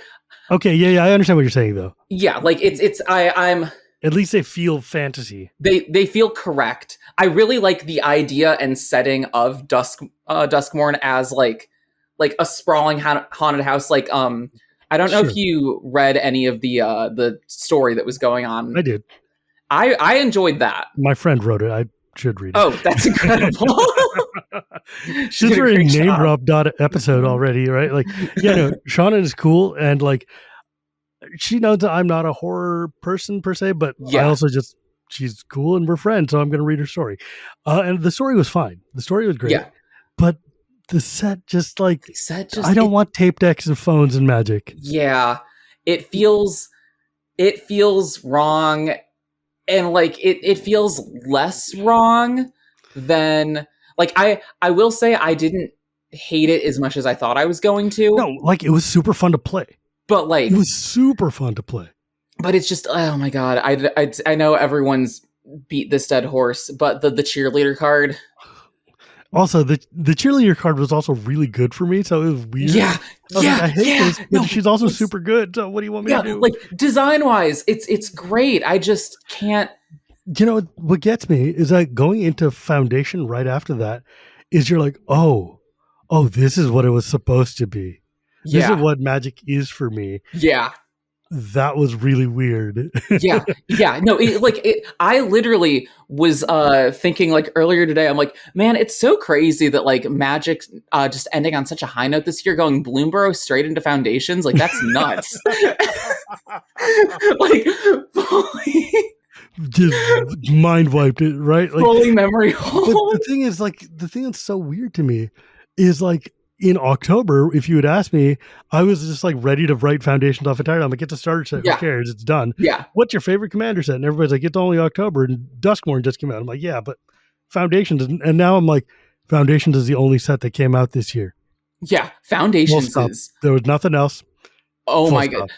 okay, yeah, I understand what you're saying though.
Yeah, like I'm
at least they feel fantasy.
They feel correct. I really like the idea and setting of Duskmourn as like a sprawling haunted house. Like I don't know if you read any of the story that was going on.
I did.
I enjoyed that.
My friend wrote it. I should read it.
Oh, that's incredible.
Since we're in name drop episode already, right? Like, Shauna is cool, and like she knows that I'm not a horror person per se, but I also she's cool and we're friends, so I'm going to read her story. And the story was fine. The story was great. Yeah. But the set just I don't want tape decks and phones and Magic.
Yeah. It feels wrong. And like it feels less wrong than like I will say I didn't hate it as much as I thought I was going to.
No, like it was super fun to play.
But like
it was super fun to play.
But it's just, oh my god, I know everyone's beat this dead horse, but the cheerleader card.
Also, the cheerleader card was also really good for me, so it was weird.
Yeah,
I hate this, but she's also super good. So what do you want me to do?
Like design wise, it's great. I just can't.
You know what gets me is that going into Foundation right after that is you're like, oh, this is what it was supposed to be. This is what Magic is for me.
Yeah.
That was really weird.
Yeah. No, I literally was thinking like earlier today, I'm like, man, it's so crazy that like Magic just ending on such a high note this year, going Bloomburrow straight into Foundations. Like, that's nuts. Like, fully.
Just mind wiped it, right? Like,
fully memory hole.
The thing is, like, the thing that's so weird to me is like, in October, if you had asked me, I was just like ready to write Foundations off entirely. I'm like, get the starter set. Who cares? It's done.
Yeah.
What's your favorite Commander set? And everybody's like, it's only October. And Duskmourn just came out. I'm like, yeah, but Foundations. And now I'm like, Foundations is the only set that came out this year.
Yeah. Foundations is.
There was nothing else.
Oh my God.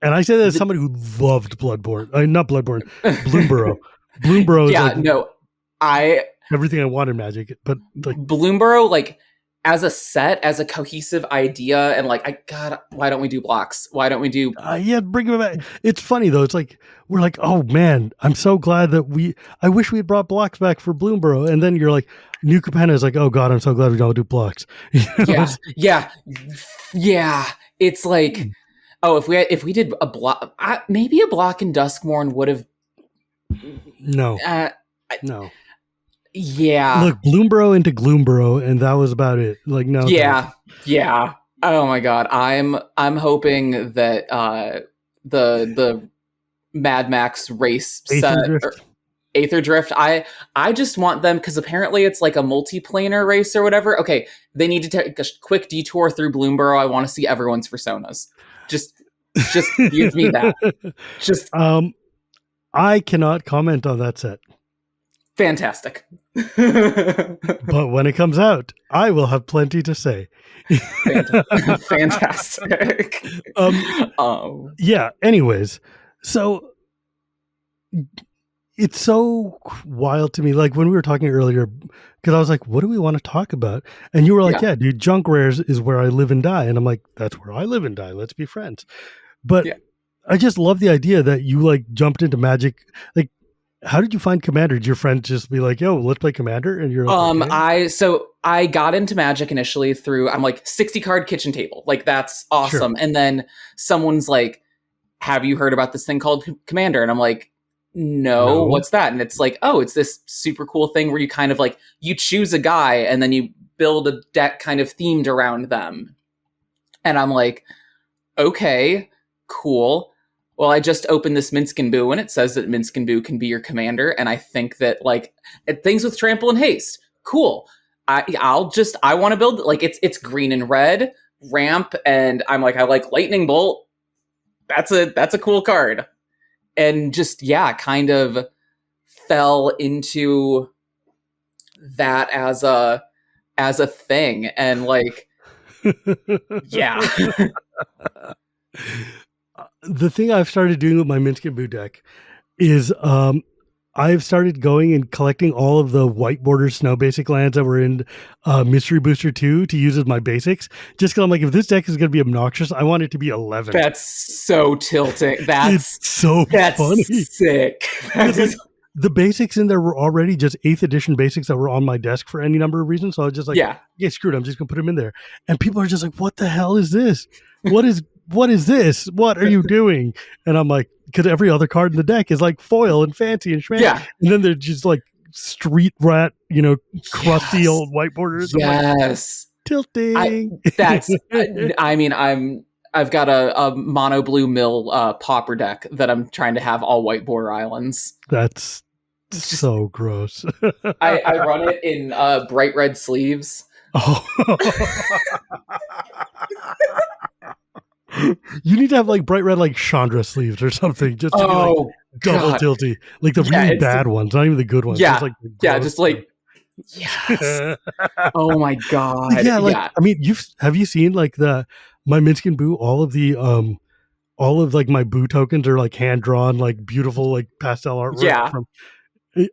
And I say that as somebody who loved Bloodborne. Not Bloodborne, Bloomburrow. Bloomburrow is everything I want in Magic. But like
Bloomburrow, like as a set, as a cohesive idea, and like, why don't we do blocks? Why don't we do?
Bring them back. It's funny though. It's like we're like, oh man, I'm so glad that I wish we had brought blocks back for Bloomburrow. And then you're like, New Capenna is like, oh god, I'm so glad we don't do blocks.
Yeah. It's like, oh, if we did a block, maybe a block in Duskmourn would have.
No.
No. Yeah.
Look, Bloomburrow into Gloomburrow, and that was about it. Like, no.
Yeah. Yeah. Oh my god. I'm hoping that the Mad Max race Aether Drift. I just want them, because apparently it's like a multiplanar race or whatever. Okay, they need to take a quick detour through Bloomburrow. I want to see everyone's personas. Just give me that. Just
I cannot comment on that set.
Fantastic.
But when it comes out, I will have plenty to say.
Fantastic.
Yeah, anyways. So it's so wild to me. Like when we were talking earlier, because I was like, what do we want to talk about? And you were like, yeah, dude, junk rares is where I live and die. And I'm like, that's where I live and die. Let's be friends. But I just love the idea that you like jumped into Magic. Like, how did you find Commander? Did your friend just be like, yo, let's play Commander? And you're like,
okay. I got into Magic initially through, I'm like, 60 card kitchen table. Like, that's awesome. Sure. And then someone's like, have you heard about this thing called Commander? And I'm like, no, what's that? And it's like, oh, it's this super cool thing where you kind of like, you choose a guy and then you build a deck kind of themed around them. And I'm like, okay, cool. Well, I just opened this Minsc & Boo and it says that Minsc & Boo can be your commander. And I think that like things with trample and haste. Cool. I want to build, like, it's green and red ramp. And I'm like, I like lightning bolt. That's a cool card. And just, kind of fell into that as a thing. And like, yeah.
The thing I've started doing with my Minsc & Boo deck is I've started going and collecting all of the white border snow basic lands that were in Mystery Booster 2 to use as my basics. Just because I'm like, if this deck is going to be obnoxious, I want it to be 11.
That's so tilting. That's
funny.
Sick.
The basics in there were already just 8th edition basics that were on my desk for any number of reasons. So I was just like, yeah, screw it. I'm just going to put them in there. And people are just like, what the hell is this? What is this? What are you doing? And I'm like, because every other card in the deck is like foil and fancy and schmancy. Yeah. And then they're just like street rat, crusty old white borders.
Yes.
Like, tilting.
I've got a mono blue mill pauper deck that I'm trying to have all white border islands.
That's so gross.
I run it in bright red sleeves.
Oh. You need to have like bright red like Chandra sleeves or something just to be like double tilty, like the really bad ones, not even the good ones.
Yeah,
just like
yes. Oh my god.
I mean, have you seen like my Minsc & Boo? All of like my Boo tokens are like hand drawn, like beautiful, like pastel artwork from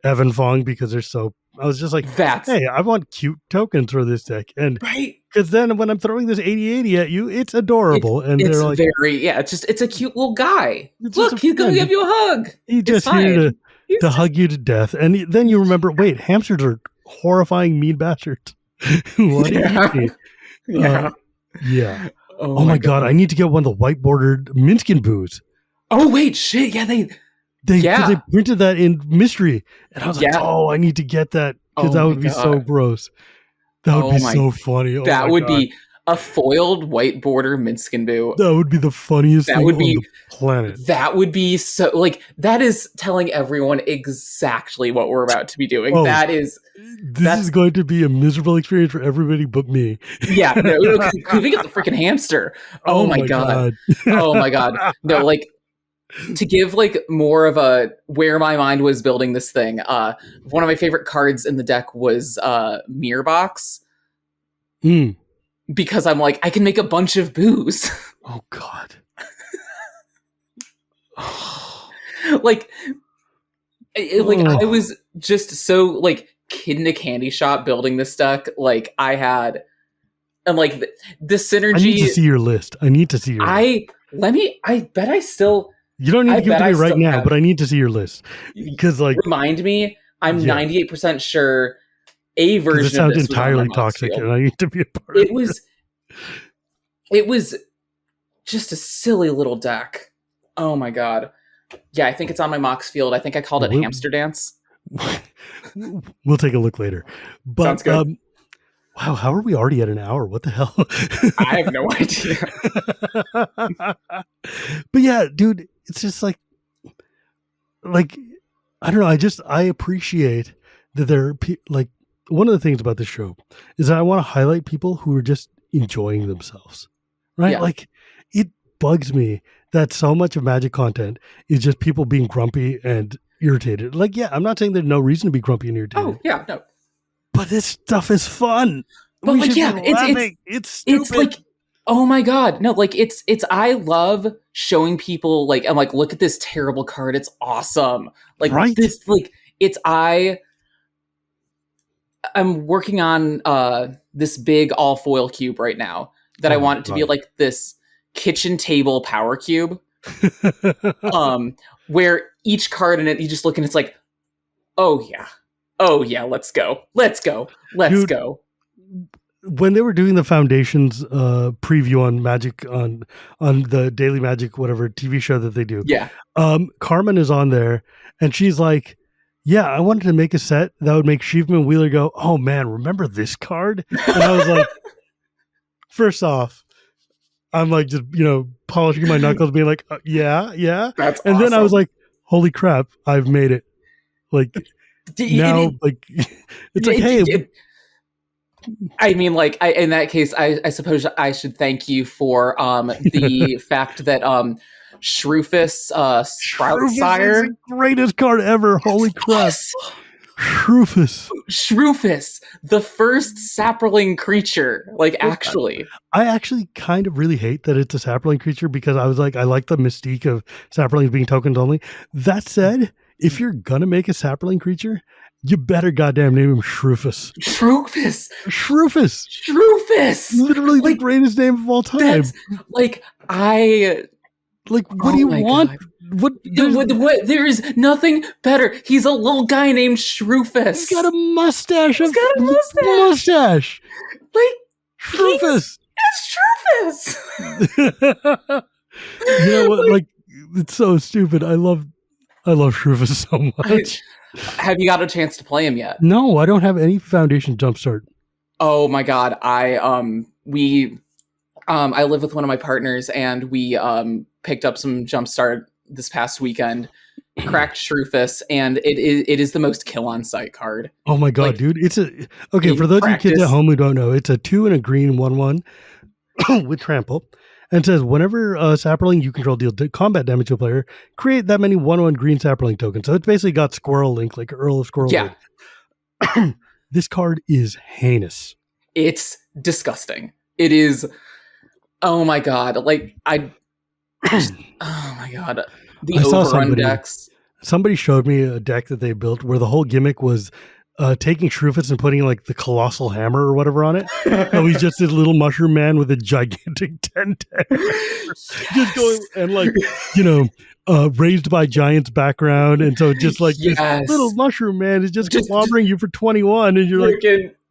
Evan Fong, because they're so. I was just like, hey, I want cute tokens for this deck, and because then when I'm throwing this 80/80 at you, it's adorable, and they're like,
it's a cute little guy. Look, he's gonna give you a hug.
He's just here to hug you to death, and then you remember, wait, hamsters are horrifying mean bastards. What do you eat? Yeah. Oh my god, I need to get one of the white bordered Minsc & Boos.
Oh wait, shit, yeah, they
printed that in Mystery, and I was like, oh, I need to get that because that would be so gross. That would be so funny.
That would be A foiled white border Minskin boo.
That would be the funniest thing on the planet.
That would be so, like, that is telling everyone exactly what we're about to be doing.
Oh,
this
is going to be a miserable experience for everybody but me.
Yeah, no, could we get the freaking hamster? Oh my god. Oh my god. No, like, to give like more of a where my mind was building this thing, one of my favorite cards in the deck was Mirror Box. Because I'm like, I can make a bunch of boos.
Oh god.
like I was just so like kid in a candy shop building this deck. Like I had, and like the synergy. I
need to see your list. I need to see your list.
I bet I still.
You don't need to give it to me right now, but I need to see your list. Because like,
remind me, I'm 98% sure a version
of this sounds entirely toxic, and I need to be a part of it.
It was just a silly little deck. Oh my god. Yeah, I think it's on my Mox field. I think I called it Hamster Dance.
We'll take a look later. But,
sounds good.
Wow, how are we already at an hour? What the hell?
I have no idea.
But yeah, dude, it's just like I don't know. I appreciate that there are like, one of the things about this show is that I want to highlight people who are just enjoying themselves, right? Yeah. Like, it bugs me that so much of Magic content is just people being grumpy and irritated. Like, yeah, I'm not saying there's no reason to be grumpy and irritated.
Oh, yeah, no.
But this stuff is fun.
But like, yeah,
it's stupid.
It's like, oh my god, no, like it's. I love showing people like, I'm like, look at this terrible card. It's awesome. Like this, like I'm working on this big all foil cube right now that I want it to be like this kitchen table power cube, where each card in it, you just look and it's like, oh yeah, let's go. Dude, go.
When they were doing the Foundations preview on Magic on the Daily Magic whatever TV show that they do, Carmen is on there and she's like, yeah, I wanted to make a set that would make Shivam and Wheeler go, oh man, remember this card? And I was like, first off, I'm like just, polishing my knuckles being like, yeah.
That's
and
awesome.
Then I was like, holy crap, I've made it. Like now, like it's like, hey.
I mean, like, in that case, I suppose I should thank you for the fact that Shrufus Sprout Sire,
is the greatest card ever. Holy crap!
Yes.
Shrufus,
the first sapling creature. Like, actually,
I actually kind of really hate that it's a sapling creature because I was like, I like the mystique of saplings being tokens only. That said, if you're gonna make a sapling creature, you better goddamn name him Shrufus. Literally the greatest name of all time.
What
do you want?
God. What? There is nothing better. He's a little guy named Shrufus.
He's got a mustache.
Like,
Shrufus.
It's Shrufus.
You know what? Like, it's so stupid. I love Shrufus so much.
Have you got a chance to play him yet?
No, I don't have any Foundation Jumpstart.
Oh my god, I live with one of my partners and we picked up some Jumpstart this past weekend, cracked Shrufus, and it is the most kill on sight card.
Oh my god, dude! It's for those of you kids at home who don't know, it's a 2 and a green 1/1 with trample. And it says, whenever a sapling you control deals combat damage to a player, create that many 1/1 green sapling tokens. So it's basically got Squirrel Link, like Earl of Squirrel Link. This card is heinous.
It's disgusting. It is, oh my god. Like, oh my god. The overrun decks.
Somebody showed me a deck that they built where the whole gimmick was taking Shrufus and putting like the colossal hammer or whatever on it. And he's just this little mushroom man with a gigantic 10-10. Just going and like, raised by giants background. And so just like this little mushroom man is just clobbering you for 21. And you're like,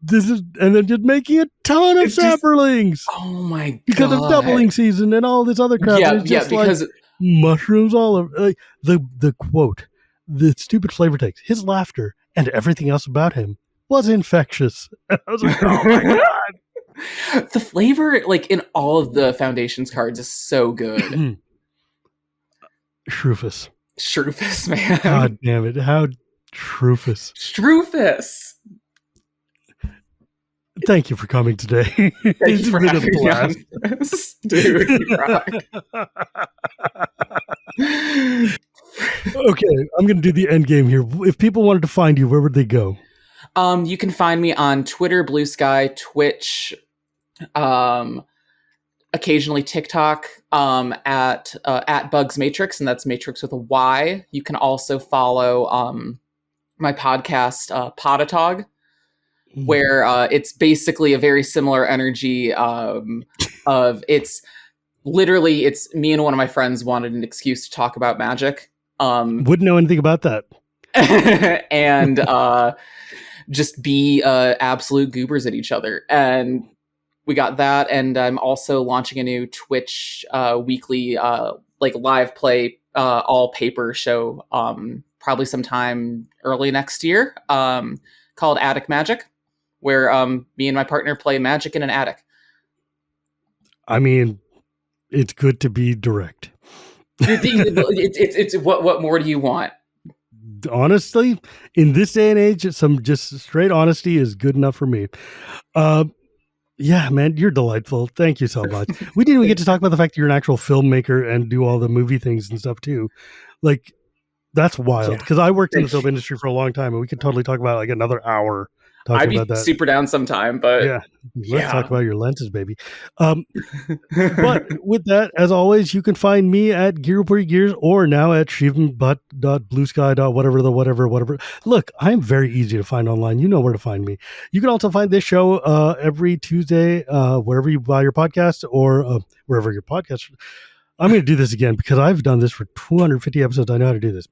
this is, and then just making a ton of sapperlings.
Oh my god.
Because of doubling season and all this other crap.
Yeah,
it's just
because
like mushrooms all over. Like, the quote, the stupid flavor text, his laughter and everything else about him was infectious. I was like, oh my god.
The flavor, like in all of the Foundations cards, is so good.
Shroofus,
man.
God damn it! How Shroofus. Thank you for coming today.
Thanks for having me on this. Dude, you rock.
Okay, I'm going to do the end game here. If people wanted to find you, where would they go?
You can find me on Twitter, Blue Sky, Twitch, occasionally TikTok, at Bugs Maytrix, and that's Matrix with a Y. You can also follow my podcast, Podatog, where it's basically a very similar energy of it's me and one of my friends wanted an excuse to talk about magic.
Wouldn't know anything about that.
And just be absolute goobers at each other. And we got that. And I'm also launching a new Twitch weekly like live play all paper show probably sometime early next year called Attic Magic, where me and my partner play magic in an attic.
I mean, it's good to be direct.
It's what more do you want?
Honestly, in this day and age, some just straight honesty is good enough for me. Yeah, man, you're delightful. Thank you so much. We didn't even get to talk about the fact that you're an actual filmmaker and do all the movie things and stuff too. Like, that's wild. Because I worked in the film industry for a long time, and we could totally talk about like another hour.
I'd be super down sometime, but
let's talk about your lenses, baby. But with that, as always, you can find me at Gears or now at Shivam Bhatt.bluesky. Whatever. Look, I'm very easy to find online. You know where to find me. You can also find this show every Tuesday, wherever you buy your podcast or wherever your podcast. I'm going to do this again because I've done this for 250 episodes. I know how to do this.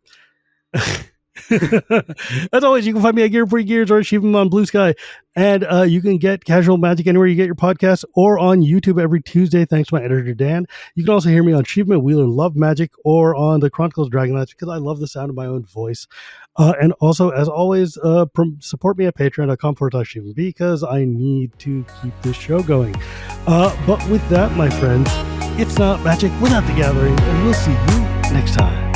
As always, you can find me at Gears or Shivam on Blue Sky, and you can get Casual Magic anywhere you get your podcasts or on YouTube every Tuesday, thanks to my editor Dan. You can also hear me on Shivam and Wheeler Love Magic or on the Chronicles of Dragonlance because I love the sound of my own voice. And also, as always, support me at patreon.com/Shivam because I need to keep this show going. But with that, my friends, it's not magic without the gathering, and we'll see you next time.